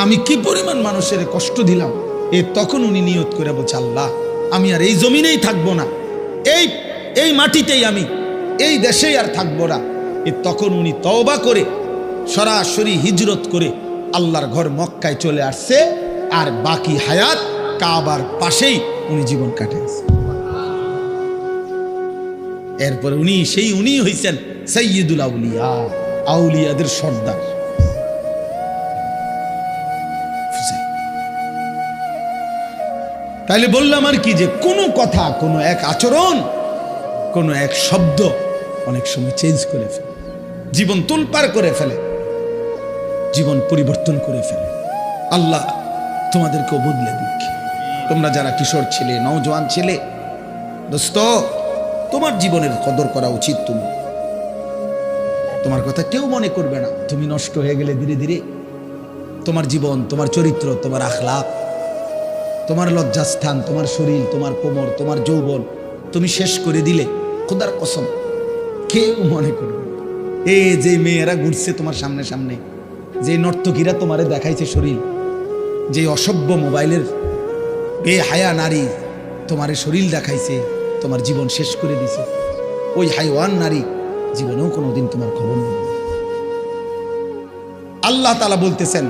আমি কি পরিমাণ মানুষের কষ্ট দিলাম। তখন উনি নিয়ত করে বলছে, আল্লাহ আমি আর এই জমিনেই থাকবো না, এই মাটিতেই, আমি এই দেশেই আর থাকবো না। তখন উনি তওবা করে সরাসরি হিজরত করে আল্লাহর ঘর মক্কায় চলে আসছে, আর বাকি হায়াত কাবার পাশেই উনি জীবন কাটাইছে। এরপরে উনি হইছেন সাইয়্যিদুল আউলিয়া, আউলিয়াদের সর্দার। তাইলে বললাম আর কি, যে কোনো কথা, কোনো এক আচরণ, কোনো এক শব্দ অনেক সময় চেঞ্জ করে ফেলে, জীবন তোলপাড় করে ফেলে, জীবন পরিবর্তন করে ফেলে। আল্লাহ তোমাদেরকেও বদলে দিক। তোমরা যারা কিশোর ছেলে, নওজোয়ান ছেলে, দোস্ত, তোমার জীবনের কদর করা উচিত। তোমার কথা কেউ মনে করবে না। তুমি নষ্ট হয়ে গেলে ধীরে ধীরে তোমার জীবন, তোমার চরিত্র, তোমার আখলাক, তোমার লজ্জাস্থান, তোমার শরীর, তোমার কোমর, তোমার যৌবন তুমি শেষ করে দিলে, খোদার কসম কেউ মনে করবে। এই যে মেয়েরা ঘুরছে তোমার সামনে সামনে, যে নর্তকীরা তোমারে দেখাইছে শরীর, যে অসভ্য মোবাইলের বেহায়া নারী তোমারে শরীর দেখাইছে, তোমার জীবন শেষ করে দিছে, ওই হাইওয়ান নারী জীবনেও কোনোদিন তোমার খবর নেব। আল্লাহ তাআলা বলতেছেন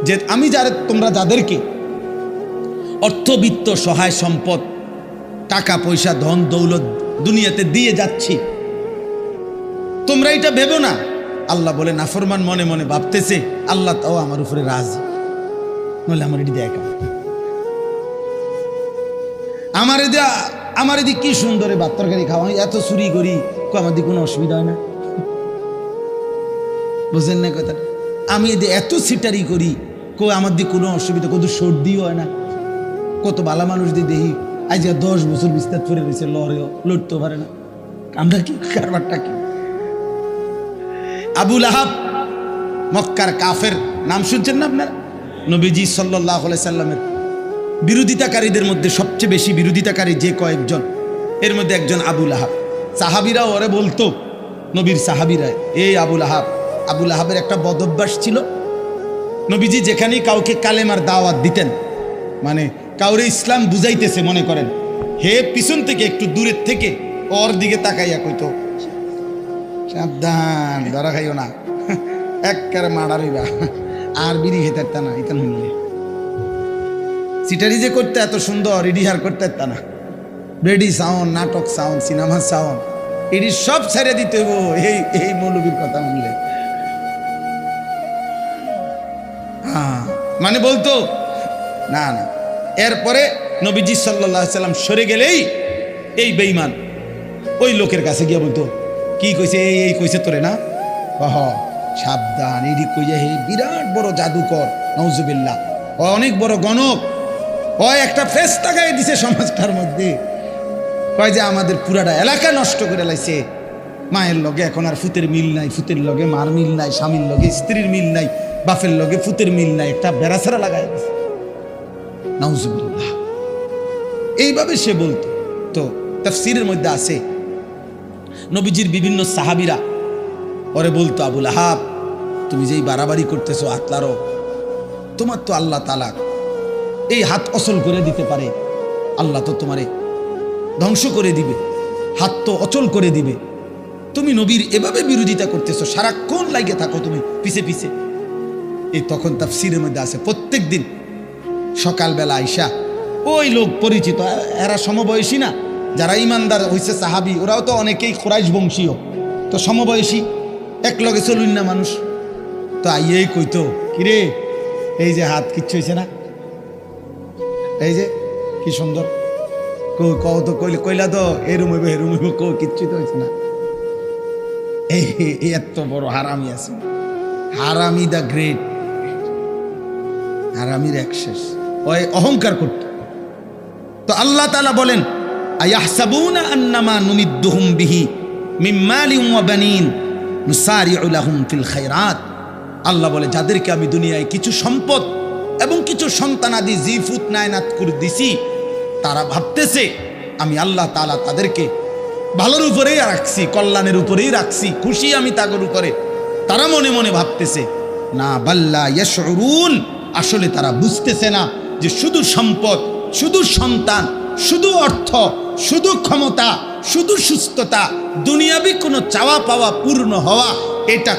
যে আমি তোমরা যাদেরকে অর্থবিত্ত, সহায় সম্পদ, টাকা পয়সা, ধন দৌলত দুনিয়াতে দিয়ে যাচ্ছি, তোমরা এটা ভেবো না। আল্লাহ বলে নাফরমান মনে মনে ভাবতেছে আল্লাহ তাও আমার উপরে রাজি, নইলে আমার এটি দেখা, আমার এদিকে কি সুন্দর ভাত তরকারি খাওয়া, এত চুরি করি, আমার দিকে কোনো অসুবিধা হয় না। বুঝেন না কথা? আমি এত সিটারি করি, আমার দিকে কোনো অসুবিধা, কত সর্দিও হয় না। কত ভালো মানুষ দিয়ে দেখি আজ 10 বছর বিস্তার করে রয়েছে, লড়তে পারে না। আমরা কি কারবারটা কি? আবু লাহাব, মক্কার কাফের, নাম শুনছেন না আপনার? নবীজি সাল্লাল্লাহু আলাইহি সাল্লামের বিরোধিতাকারীদের মধ্যে সবচেয়ে বেশি বিরোধিতাকারী যে কয়েকজন, এর মধ্যে একজন আবু লাহাব। সাহাবীরা ওরে বলতো, নবীর সাহাবীরা, এই আবু লাহাবের একটা বদভ্যাস ছিল। নবীজি যেখানেই কাউকে কালেমার দাওয়াত দিতেন, মানে কাউরে ইসলাম বুঝাইতেছে মনে করেন, হে পিছন থেকে একটু দূরের থেকে ওর দিকে তাকাইয়া কইতো, সাবধান, ধরা খাইও না, একবারে মারা রইবা, আর বিড়ি খেতে পারত না। ইতান হইলে সিটারি যে করতে এত সুন্দর, রিডিহার করতে পারত না, রেডি সাউন্ড, নাটক সাউন্ড, সিনেমা সাউন্ড, এটি সব ছেড়ে দিতে হইব এই মৌলবীর কথা শুনলে। হ্যাঁ, মানে বলতো না। এরপরে নবীজি সাল্লাল্লাহু আলাইহি সাল্লাম সরে গেলেই এই বেঈমান ওই লোকের কাছে গিয়ে বলতো, কি কইছে, এই কইছে তোরে না, সাবধান, এডি কইয়া হে বিরাট বড় জাদুকর, নাউজুবিল্লাহ, অনেক বড় গণক, একটা ফেরেশতা গায়ে দিছে সমাজটার মধ্যে, কয় যে আমাদের পুরাটা এলাকা নষ্ট করে লাইছে, মায়ের লগে এখন আর ফুতের মিল নাই, ফুতের লগে মার মিল নাই, স্বামীর লগে স্ত্রীর মিল নাই, বাপের লগে ফুতের মিল নাই, একটা বেড়াছাড়া লাগাই দিছে, নাউজুবিল্লাহ। এইভাবে সে বলতো। তো তাফসীরের মধ্যে আছে, নবীজির বিভিন্ন সাহাবীরা ওরে বলতো, আবু লাহাব তুমি যেই বাড়াবাড়ি করতেছো, আতলারো, তোমার তো আল্লাহ তাআলা এই হাত অচল করে দিতে পারে, আল্লাহ তো তোমারে ধ্বংস করে দিবে, হাত তো অচল করে দিবে, তুমি নবীর এভাবে বিরোধিতা করতেছো, সারাক্ষণ লাগে থাকো তুমি পিছে পিছে। এই তখন তাফসীরের মধ্যে আছে, প্রত্যেক দিন সকালবেলা আইসা ওই লোক পরিচিত, এরা সমবয়সী না, যারা ইমানদার হয়েছে সাহাবি, ওরাও তো অনেকেই কুরাইশ বংশীয়, তো সমবয়সী, এক লগে চলুন না মানুষ, তো আইয়েই কইতো, কিরে এই যে হাত কিচ্ছু হয়েছে না, এই যে কি সুন্দর, কও তো কইলা তো এরুম হইব হেরুম হইব, কও কিচ্ছুই তো হয়েছে না। এই এত বড় হারামি আছে, হারামি দ্য গ্রেট, হারামির এক শেষ, ওই অহংকার করত। তো আল্লাহ তাআলা বলেন, আয়াহসাবুনা আন্নামা নুমিদ্দুহুম বিহি মিন মালিন ওয়া বানিন নুসারিউ লাহুম ফিল খায়রাত। আল্লাহ বলে, যাদেরকে আমি দুনিয়ায় কিছু সম্পদ এবং কিছু সন্তানাদি জিফুত নায়নাত করে দিছি, তারা ভাবতেছে আমি আল্লাহ তাআলা তাদেরকে ভালোর উপরেই রাখছি, কল্যাণের উপরেই রাখছি, খুশি আমি তাদের উপরে, তারা মনে মনে ভাবতেছে না, বাল্লা ইয়াশউরুন, আসলে তারা বুঝতেছে না যে শুধু সম্পদ, শুধু সন্তান, শুধু অর্থ, শুধু ক্ষমতা, শুধু সুস্থতা, দুনিয়াবি কোনো চাওয়া পাওয়া পূর্ণ হওয়া, এটা